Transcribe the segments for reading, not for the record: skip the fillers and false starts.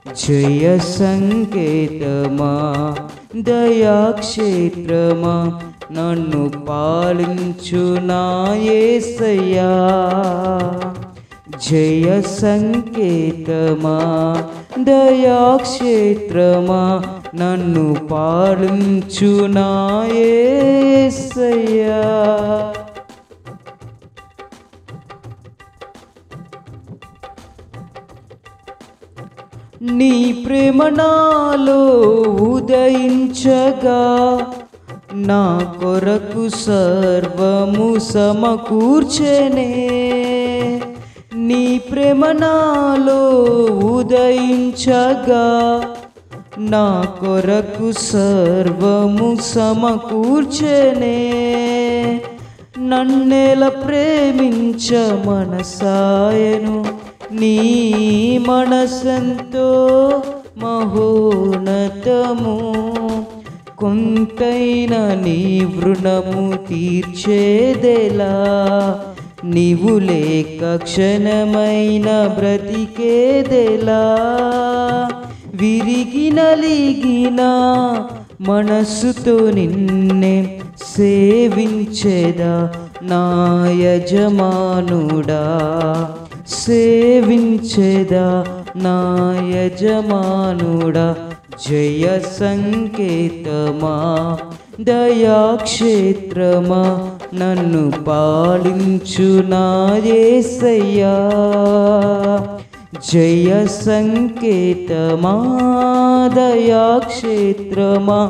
జయ సంకేతమా దయాక్షేత్రమా నన్ను పాలించు నా యేసయ్యా. జయ సంకేతమా దయాక్షేత్రమా నన్ను పాలించు నా యేసయ్యా. నీ ప్రేమ నాలో ఉదయించగా నా కొరకు సర్వము సమకూర్చెనే. నీ ప్రేమ నాలో ఉదయించగా నా కొరకు సర్వము సమకూర్చెనే. నన్నెల ప్రేమించ మనసాయను నీ మనసంతో మహోన్నతము. కొంతైన నీ రుణము తీర్చేదెలా, నీవు లేక క్షణమైన బ్రతికేదెలా. విరిగి నలిగిన మనస్సుతో నిన్నే సేవించేదా నా యజమానుడా. సేవించేదా నా యజమానుడా. జయ సంకేతమా దయాక్షేత్రమా నన్ను పాలించు నా యేసయ్యా. జయ సంకేతమా దయాక్షేత్రమా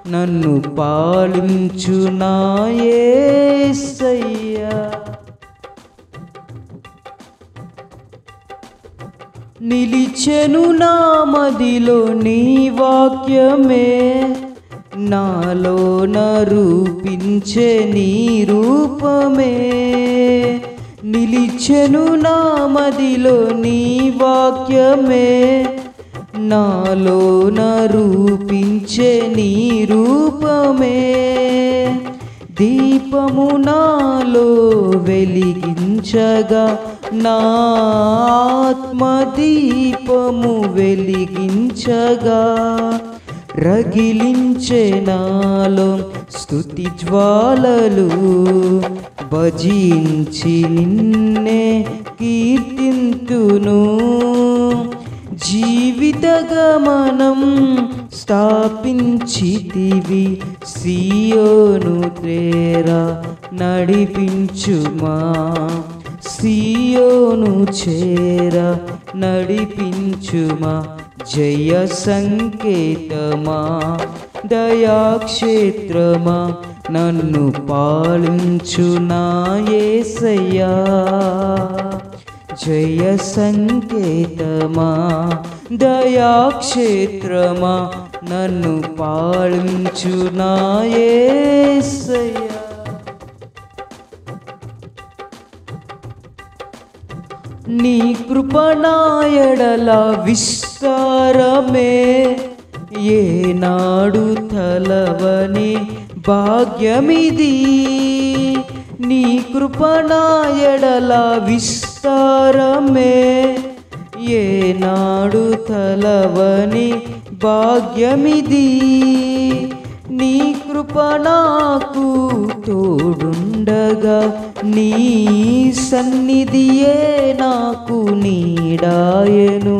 నన్ను పాలించు నా యేసయ్యా. నిలిచెను నా మదిలో నీ వాక్యమే, నాలోన రూపించే నీ రూపమే. నిలిచెను నా మదిలో నీ వాక్యమే, నాలోన రూపించే నీ రూపమే. దీపము నాలో వెలిగించగా నా ఆత్మదీపము వెలిగించగా. రగిలించే నాలో స్తుతి జ్వాలలు, భజించి నిన్నే కీర్తింతును. జీవిత గమనం స్థాపించితివి, సియోను తేరా నడిపించుమా. సియోను చేరా నడిపించుమా. జయ సంకేతమా దయాక్షేత్రమా నన్ను పాలించు నా యేసయ్యా. జయ సంకేతమా దయాక్షేత్రమా నన్ను పాలించు నా యేసయ్యా. నీ కృప నా ఎడల విస్తారమే, ఏనాడు తలవని భాగ్యమిది. నీ కృప నా ఎడల విస్తారమే, ఏనాడు తలవని భాగ్యమిది. నీ కృప నాకు తోడుండగా, నీ సన్నిధియే నాకు నీడాయను.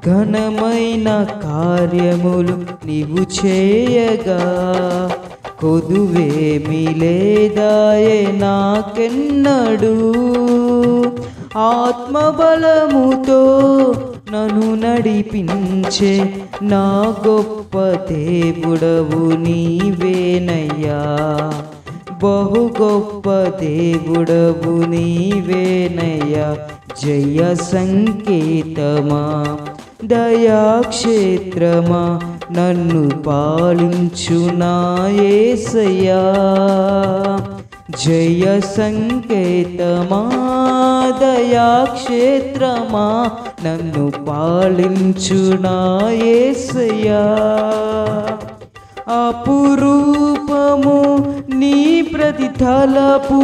ఘనమైన కార్యములు నీవు చేయగా, కొదువేమి లేదాయే నాకెన్నడు. ఆత్మబలముతో నన్ను నడిపించే నా గొప్ప దేవుడవు నీవేనయ్యా. బహు గొప్ప దేవుడవు నీవేనయ్యా. జయ సంకేతమా దయాక్షేత్రమా నన్ను పాలించు నా యేసయ్యా. జయ సంకేతమా దయాక్షేత్రమా నన్ను పాలించు నా యేసయ్యా. అపురూపము నీ ప్రతితలపు,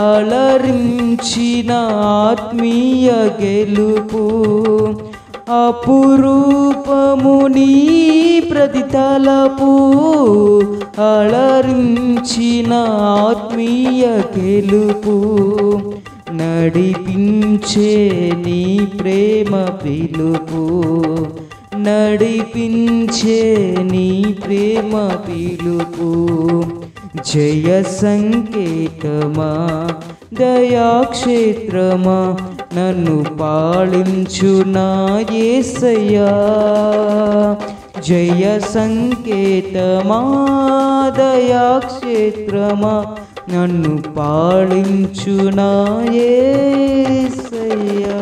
అలరించిన ఆత్మీయ గెలుపు. అపురూపము నీ ప్రతి తలపు అలరించిన ఆత్మీయ గెలుపు నడిపించే నీ ప్రేమ పిలుపు నడిపించే నీ ప్రేమ పిలుపు జయ సంకేతమా దయాక్షేత్రమా నన్ను పాలించు నా యేసయ్యా జయ సంకేతమా దయాక్షేత్రమా నన్ను పాలించు నా యేసయ్యా.